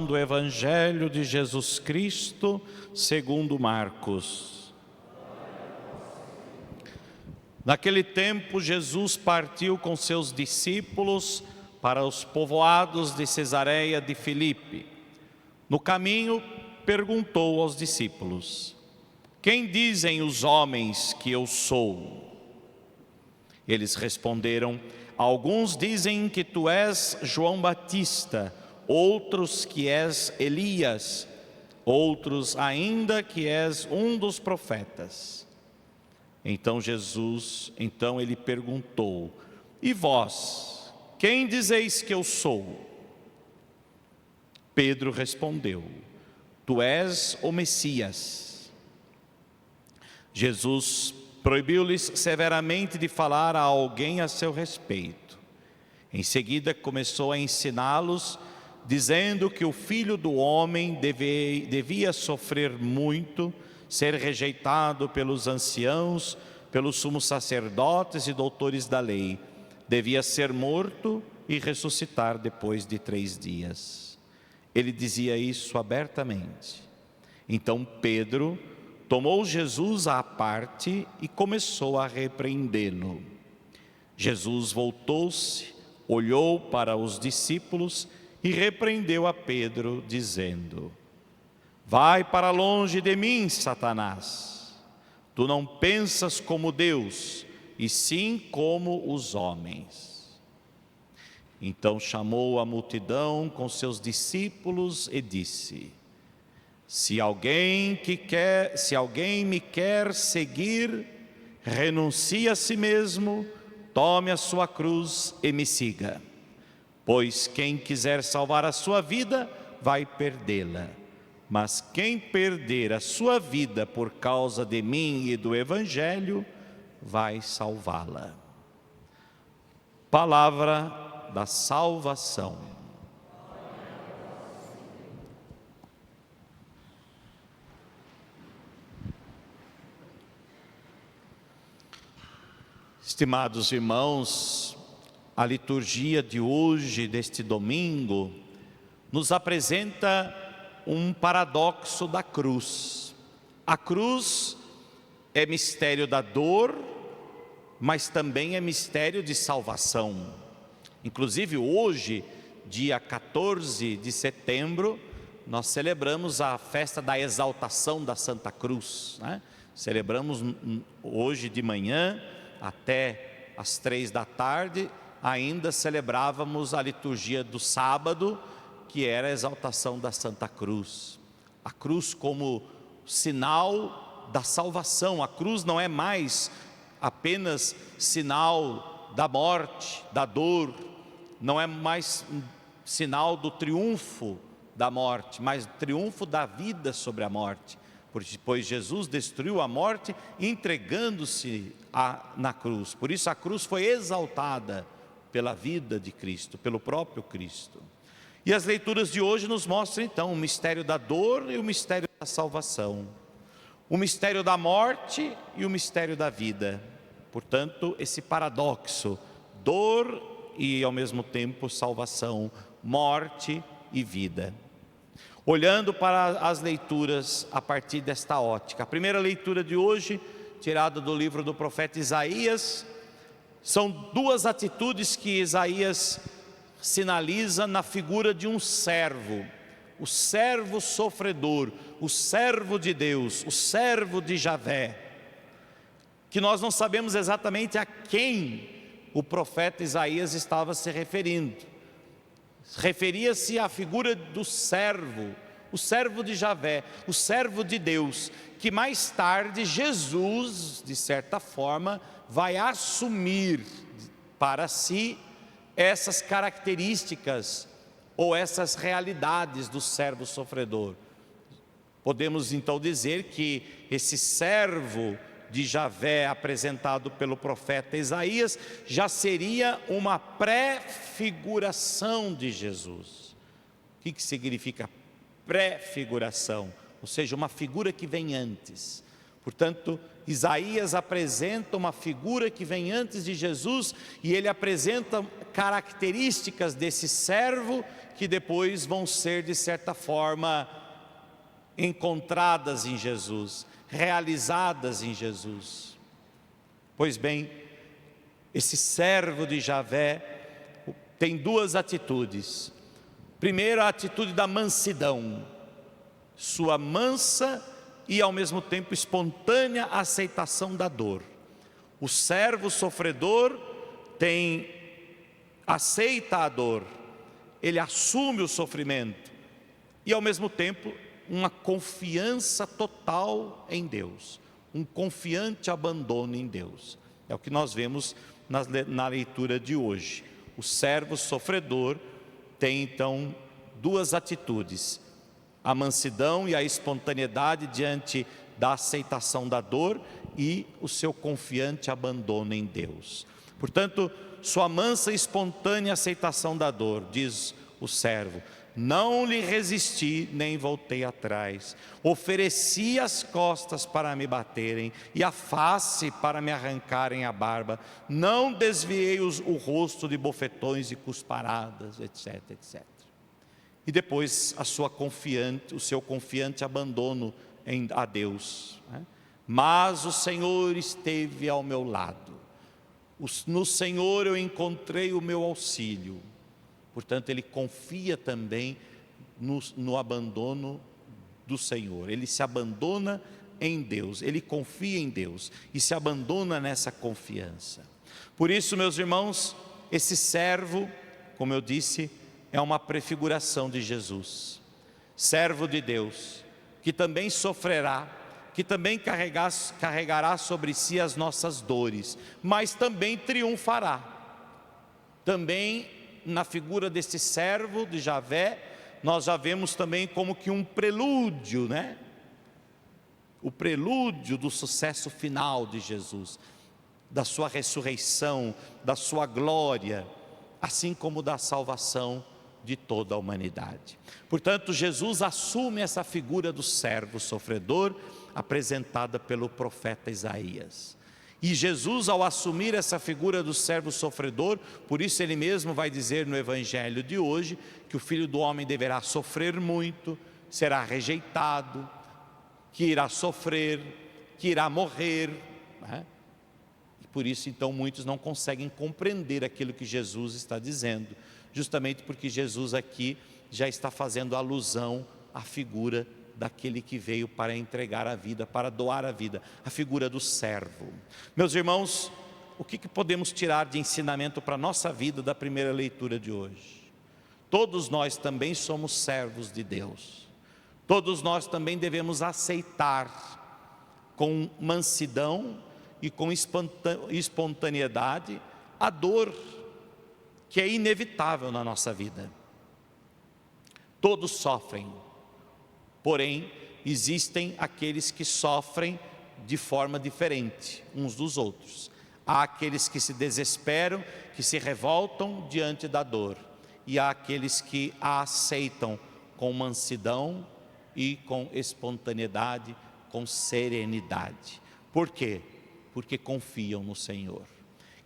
Do Evangelho de Jesus Cristo, segundo Marcos. Naquele tempo, Jesus partiu com seus discípulos para os povoados de Cesareia de Filipe. No caminho, perguntou aos discípulos: quem dizem os homens que eu sou? Eles responderam: alguns dizem que tu és João Batista, outros que és Elias, outros ainda que és um dos profetas. Então ele perguntou: e vós, quem dizeis que eu sou? Pedro respondeu: tu és o Messias. Jesus proibiu-lhes severamente de falar a alguém a seu respeito. Em seguida começou a ensiná-los, dizendo que o Filho do Homem devia sofrer muito, ser rejeitado pelos anciãos, pelos sumos sacerdotes e doutores da lei, devia ser morto e ressuscitar depois de 3 dias. Ele dizia isso abertamente. Então Pedro tomou Jesus à parte e começou a repreendê-lo. Jesus voltou-se, olhou para os discípulos e repreendeu a Pedro, dizendo: vai para longe de mim, Satanás. Tu não pensas como Deus, e sim como os homens. Então chamou a multidão com seus discípulos e disse: se alguém me quer seguir, renuncie a si mesmo, tome a sua cruz e me siga. Pois quem quiser salvar a sua vida, vai perdê-la. Mas quem perder a sua vida por causa de mim e do Evangelho, vai salvá-la. Palavra da salvação. Estimados irmãos, a liturgia de hoje, deste domingo, nos apresenta um paradoxo da cruz. A cruz é mistério da dor, mas também é mistério de salvação. Inclusive hoje, dia 14 de setembro, nós celebramos a festa da exaltação da Santa Cruz, né? Celebramos hoje de manhã até às 3 da tarde, ainda celebrávamos a liturgia do sábado, que era a exaltação da Santa Cruz. A cruz como sinal da salvação. A cruz não é mais apenas sinal da morte, da dor, não é mais sinal do triunfo da morte, mas triunfo da vida sobre a morte. Pois Jesus destruiu a morte entregando-se na cruz. Por isso a cruz foi exaltada pela vida de Cristo, pelo próprio Cristo. E as leituras de hoje nos mostram então o mistério da dor e o mistério da salvação, o mistério da morte e o mistério da vida. Portanto, esse paradoxo, dor e ao mesmo tempo salvação, morte e vida. Olhando para as leituras a partir desta ótica, a primeira leitura de hoje, tirada do livro do profeta Isaías, são 2 atitudes que Isaías sinaliza na figura de um servo, o servo sofredor, o servo de Deus, o servo de Javé, que nós não sabemos exatamente a quem o profeta Isaías estava se referindo. Referia-se à figura do servo, o servo de Javé, o servo de Deus, que mais tarde Jesus, de certa forma, vai assumir para si essas características ou essas realidades do servo sofredor. Podemos então dizer que esse servo de Javé apresentado pelo profeta Isaías já seria uma pré-figuração de Jesus. O que significa pré-figuração? Ou seja, uma figura que vem antes. Portanto, Isaías apresenta uma figura que vem antes de Jesus, e ele apresenta características desse servo que depois vão ser, de certa forma, encontradas em Jesus, realizadas em Jesus. Pois bem, esse servo de Javé tem duas atitudes. Primeiro, a atitude da mansidão, sua mansa e ao mesmo tempo espontânea aceitação da dor. O servo sofredor aceita a dor, ele assume o sofrimento e ao mesmo tempo uma confiança total em Deus, um confiante abandono em Deus. É o que nós vemos na leitura de hoje. O servo sofredor tem então duas atitudes: a mansidão e a espontaneidade diante da aceitação da dor e o seu confiante abandono em Deus. Portanto, sua mansa e espontânea aceitação da dor, diz o servo: não lhe resisti, nem voltei atrás. Ofereci as costas para me baterem e a face para me arrancarem a barba. Não desviei o rosto de bofetões e cusparadas, etc, etc. E depois o seu confiante abandono a Deus. Mas o Senhor esteve ao meu lado. No Senhor eu encontrei o meu auxílio. Portanto, ele confia também no abandono do Senhor. Ele se abandona em Deus, ele confia em Deus e se abandona nessa confiança. Por isso, meus irmãos, esse servo, como eu disse, é uma prefiguração de Jesus, servo de Deus, que também sofrerá, que também carregará sobre si as nossas dores, mas também triunfará. Também na figura desse servo de Javé, nós já vemos também como que um prelúdio, o prelúdio do sucesso final de Jesus, da sua ressurreição, da sua glória, assim como da salvação de toda a humanidade. Portanto, Jesus assume essa figura do servo sofredor apresentada pelo profeta Isaías. E Jesus, ao assumir essa figura do servo sofredor, por isso ele mesmo vai dizer no evangelho de hoje que o Filho do Homem deverá sofrer muito, será rejeitado, que irá sofrer, que irá morrer, E por isso então muitos não conseguem compreender aquilo que Jesus está dizendo, justamente porque Jesus aqui já está fazendo alusão à figura daquele que veio para entregar a vida, para doar a vida, a figura do servo. Meus irmãos, o que podemos tirar de ensinamento para a nossa vida da primeira leitura de hoje? Todos nós também somos servos de Deus, todos nós também devemos aceitar com mansidão e com espontaneidade a dor que é inevitável na nossa vida. Todos sofrem, porém existem aqueles que sofrem de forma diferente uns dos outros. Há aqueles que se desesperam, que se revoltam diante da dor, e há aqueles que a aceitam com mansidão e com espontaneidade, com serenidade. Por quê? Porque confiam no Senhor.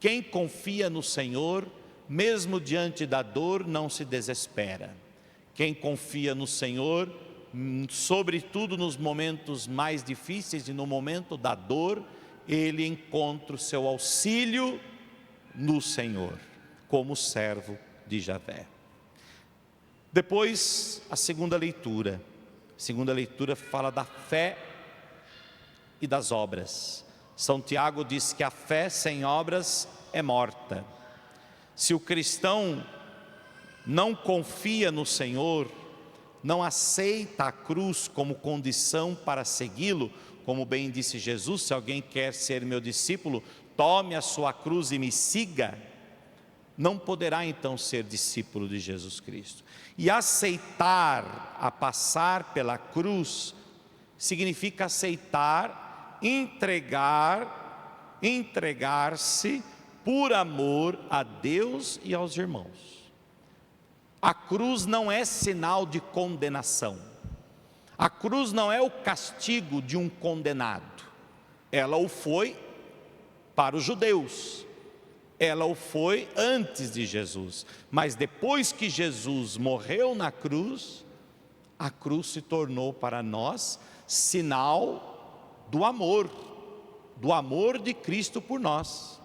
Quem confia no Senhor, mesmo diante da dor, não se desespera. Quem confia no Senhor, sobretudo nos momentos mais difíceis e no momento da dor, ele encontra o seu auxílio no Senhor, como servo de Javé. Depois, a segunda leitura. A segunda leitura fala da fé e das obras. São Tiago diz que a fé sem obras é morta. Se o cristão não confia no Senhor, não aceita a cruz como condição para segui-lo, como bem disse Jesus: se alguém quer ser meu discípulo, tome a sua cruz e me siga, não poderá então ser discípulo de Jesus Cristo. E aceitar a passar pela cruz significa aceitar, entregar-se por amor a Deus e aos irmãos. A cruz não é sinal de condenação. A cruz não é o castigo de um condenado. ela o foi para os judeus, ela o foi antes de Jesus, mas depois que Jesus morreu na cruz, a cruz se tornou para nós sinal do amor de Cristo por nós,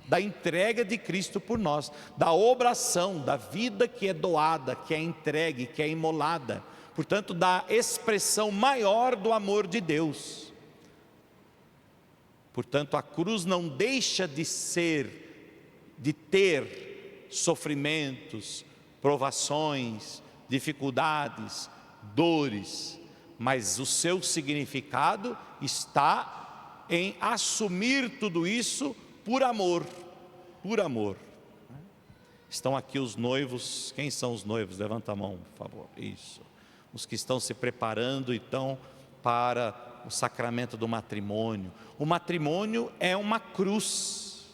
da entrega de Cristo por nós, da obração, da vida que é doada, que é entregue, que é imolada, portanto, da expressão maior do amor de Deus. Portanto, a cruz não deixa de ter sofrimentos, provações, dificuldades, dores, mas o seu significado está em assumir tudo isso por amor, por amor. Estão aqui os noivos. Quem são os noivos? Levanta a mão, por favor. Isso. Os que estão se preparando então para o sacramento do matrimônio. O matrimônio é uma cruz,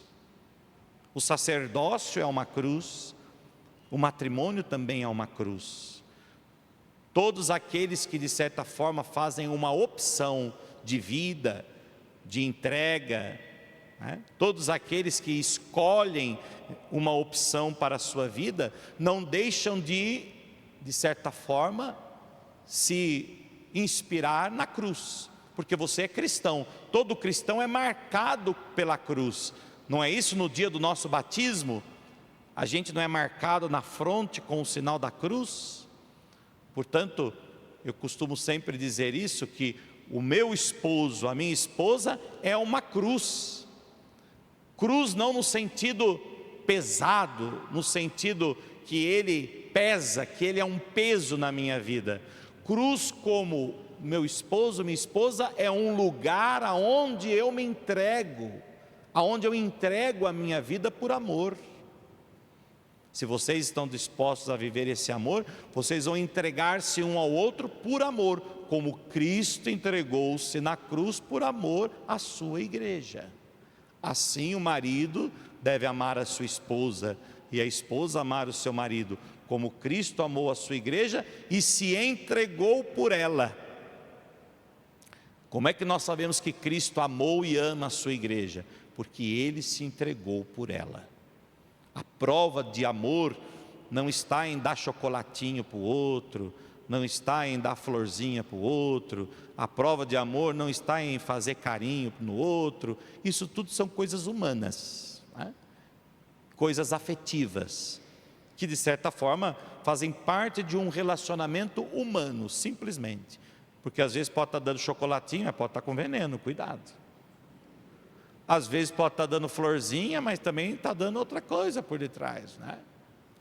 o sacerdócio é uma cruz, o matrimônio também é uma cruz. Todos aqueles que de certa forma fazem uma opção de vida, de entrega, todos aqueles que escolhem uma opção para a sua vida, não deixam de certa forma, se inspirar na cruz, porque você é cristão. Todo cristão é marcado pela cruz, não é isso? No dia do nosso batismo, a gente não é marcado na fronte com o sinal da cruz? Portanto, eu costumo sempre dizer isso, que o meu esposo, a minha esposa é uma cruz. Cruz não no sentido pesado, no sentido que ele pesa, que ele é um peso na minha vida. Cruz como meu esposo, minha esposa, é um lugar aonde eu me entrego, aonde eu entrego a minha vida por amor. Se vocês estão dispostos a viver esse amor, vocês vão entregar-se um ao outro por amor, como Cristo entregou-se na cruz por amor à sua igreja. Assim o marido deve amar a sua esposa, e a esposa amar o seu marido, como Cristo amou a sua igreja e se entregou por ela. Como é que nós sabemos que Cristo amou e ama a sua igreja? Porque Ele se entregou por ela. A prova de amor não está em dar chocolatinho para o outro, não está em dar florzinha para o outro, a prova de amor não está em fazer carinho no outro. Isso tudo são coisas humanas, coisas afetivas, que de certa forma fazem parte de um relacionamento humano, simplesmente. Porque às vezes pode estar dando chocolatinho, mas pode estar com veneno, cuidado. Às vezes pode estar dando florzinha, mas também está dando outra coisa por detrás,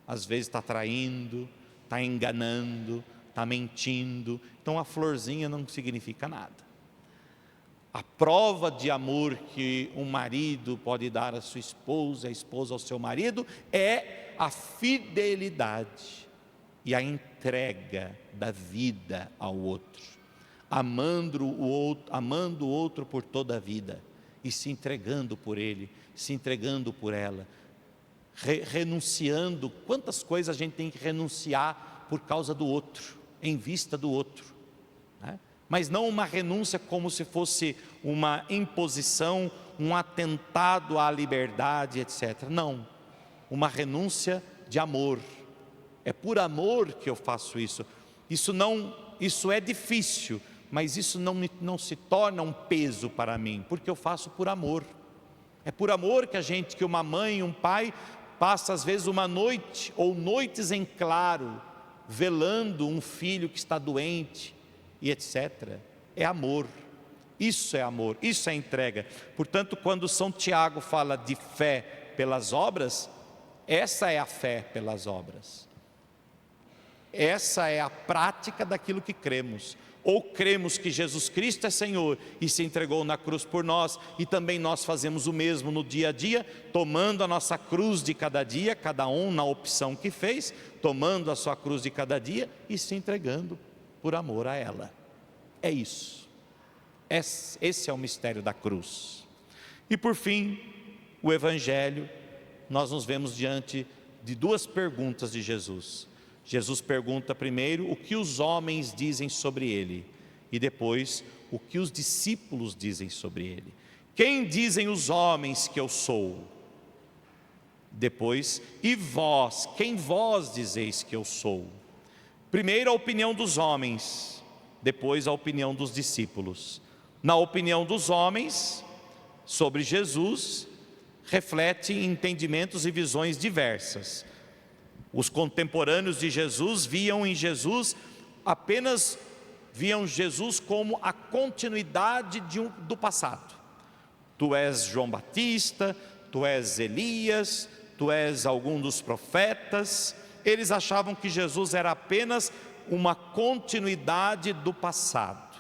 Às vezes está traindo, está enganando, está mentindo. Então a florzinha não significa nada. A prova de amor que um marido pode dar à sua esposa, a esposa ao seu marido, é a fidelidade e a entrega da vida ao outro, amando o outro por toda a vida, e se entregando por ele, se entregando por ela, renunciando. Quantas coisas a gente tem que renunciar por causa do outro, em vista do outro, Mas não uma renúncia como se fosse uma imposição, um atentado à liberdade, etc. Não, uma renúncia de amor. É por amor que eu faço isso. Isso é difícil, mas isso não se torna um peso para mim, porque eu faço por amor. É por amor que uma mãe e um pai passa às vezes uma noite ou noites em claro, velando um filho que está doente e etc. É amor, isso é entrega. Portanto, quando São Tiago fala de fé pelas obras, essa é a fé pelas obras. Essa é a prática daquilo que cremos. Ou cremos que Jesus Cristo é Senhor e se entregou na cruz por nós, e também nós fazemos o mesmo no dia a dia, tomando a nossa cruz de cada dia, cada um na opção que fez, tomando a sua cruz de cada dia e se entregando por amor a ela. É isso. Esse é o mistério da cruz. E por fim, o Evangelho, nós nos vemos diante de duas perguntas de Jesus. Jesus pergunta primeiro o que os homens dizem sobre ele, e depois o que os discípulos dizem sobre ele. quem dizem os homens que eu sou? Depois, e vós, quem vós dizeis que eu sou? Primeiro a opinião dos homens, depois a opinião dos discípulos. Na opinião dos homens, sobre Jesus, reflete entendimentos e visões diversas. Os contemporâneos de Jesus viam Jesus como a continuidade do passado. Tu és João Batista, tu és Elias, tu és algum dos profetas. Eles achavam que Jesus era apenas uma continuidade do passado.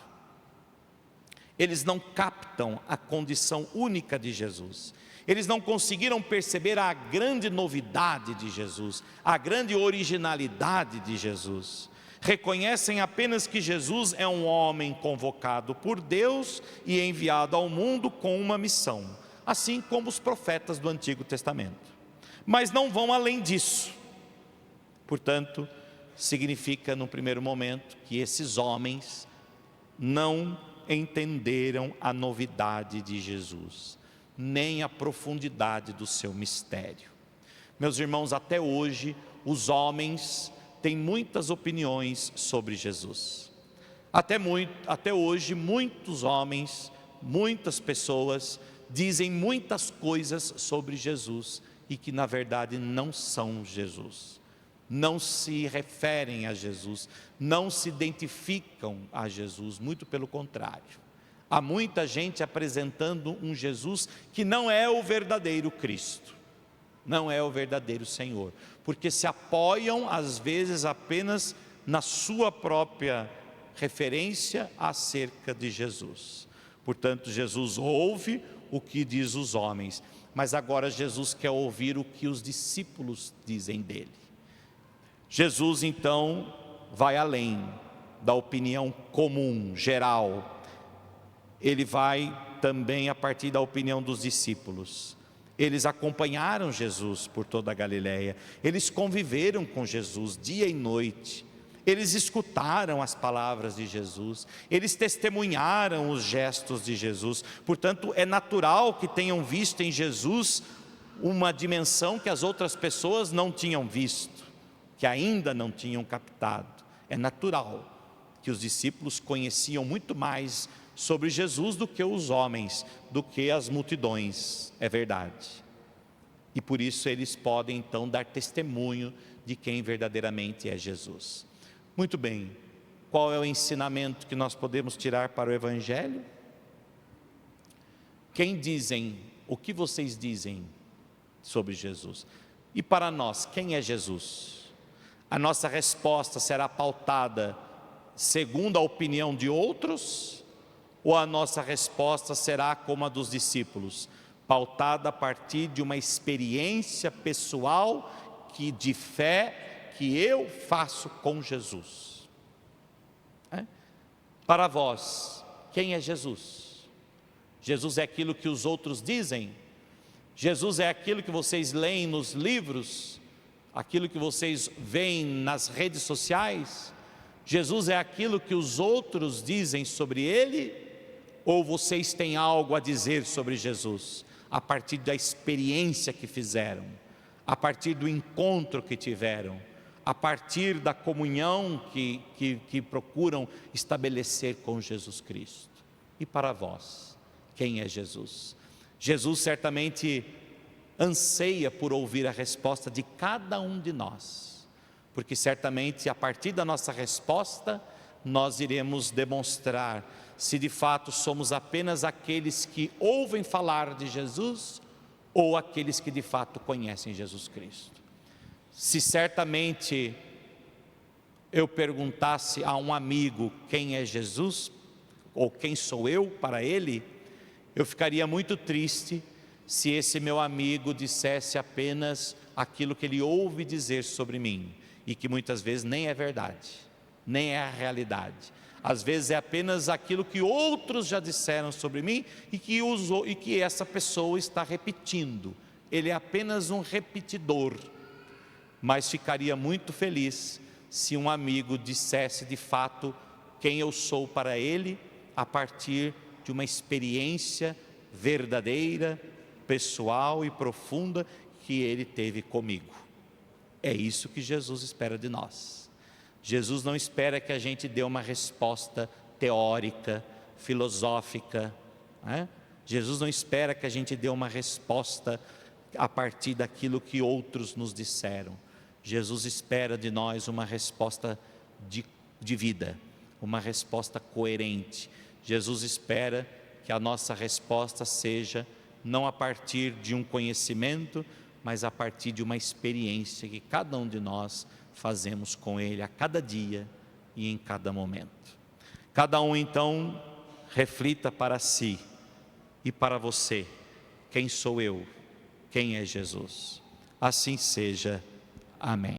Eles não captam a condição única de Jesus. Eles não conseguiram perceber a grande novidade de Jesus, a grande originalidade de Jesus. Reconhecem apenas que Jesus é um homem convocado por Deus e enviado ao mundo com uma missão, assim como os profetas do Antigo Testamento. Mas não vão além disso. Portanto, significa no primeiro momento que esses homens não entenderam a novidade de Jesus, nem a profundidade do seu mistério. Meus irmãos, até hoje os homens têm muitas opiniões sobre Jesus. Até hoje muitos homens, muitas pessoas dizem muitas coisas sobre Jesus e que na verdade não são Jesus. Não se referem a Jesus, não se identificam a Jesus, muito pelo contrário. Há muita gente apresentando um Jesus que não é o verdadeiro Cristo, não é o verdadeiro Senhor, porque se apoiam às vezes apenas na sua própria referência acerca de Jesus. Portanto, Jesus ouve o que diz os homens, mas agora Jesus quer ouvir o que os discípulos dizem dele. Jesus então vai além da opinião comum, geral. Ele vai também a partir da opinião dos discípulos. Eles acompanharam Jesus por toda a Galileia. Eles conviveram com Jesus dia e noite. Eles escutaram as palavras de Jesus. Eles testemunharam os gestos de Jesus. Portanto, é natural que tenham visto em Jesus uma dimensão que as outras pessoas não tinham visto, que ainda não tinham captado. É natural que os discípulos conheciam muito mais sobre Jesus do que os homens, do que as multidões, é verdade. E por isso eles podem então dar testemunho de quem verdadeiramente é Jesus. Muito bem, qual é o ensinamento que nós podemos tirar para o Evangelho? O que vocês dizem sobre Jesus? E para nós, quem é Jesus? A nossa resposta será pautada segundo a opinião de outros? Ou a nossa resposta será como a dos discípulos, pautada a partir de uma experiência pessoal de fé que eu faço com Jesus? Para vós, quem é Jesus? Jesus é aquilo que os outros dizem? Jesus é aquilo que vocês leem nos livros? Aquilo que vocês veem nas redes sociais? Jesus é aquilo que os outros dizem sobre Ele? Ou vocês têm algo a dizer sobre Jesus, a partir da experiência que fizeram, a partir do encontro que tiveram, a partir da comunhão que procuram estabelecer com Jesus Cristo? E para vós, quem é Jesus? Jesus certamente anseia por ouvir a resposta de cada um de nós, porque certamente a partir da nossa resposta nós iremos demonstrar se de fato somos apenas aqueles que ouvem falar de Jesus ou aqueles que de fato conhecem Jesus Cristo. Se certamente eu perguntasse a um amigo quem é Jesus ou quem sou eu para ele, eu ficaria muito triste se esse meu amigo dissesse apenas aquilo que ele ouve dizer sobre mim e que muitas vezes nem é verdade, nem é a realidade. Às vezes é apenas aquilo que outros já disseram sobre mim e que essa pessoa está repetindo. Ele é apenas um repetidor. Mas ficaria muito feliz se um amigo dissesse de fato quem eu sou para ele, a partir de uma experiência verdadeira, pessoal e profunda que Ele teve comigo. É isso que Jesus espera de nós. Jesus não espera que a gente dê uma resposta teórica, filosófica, né? Jesus não espera que a gente dê uma resposta a partir daquilo que outros nos disseram. Jesus espera de nós uma resposta de vida, uma resposta coerente. Jesus espera que a nossa resposta seja não a partir de um conhecimento, mas a partir de uma experiência que cada um de nós fazemos com Ele a cada dia e em cada momento. Cada um então reflita para si e para você: quem sou eu? Quem é Jesus? Assim seja. Amém.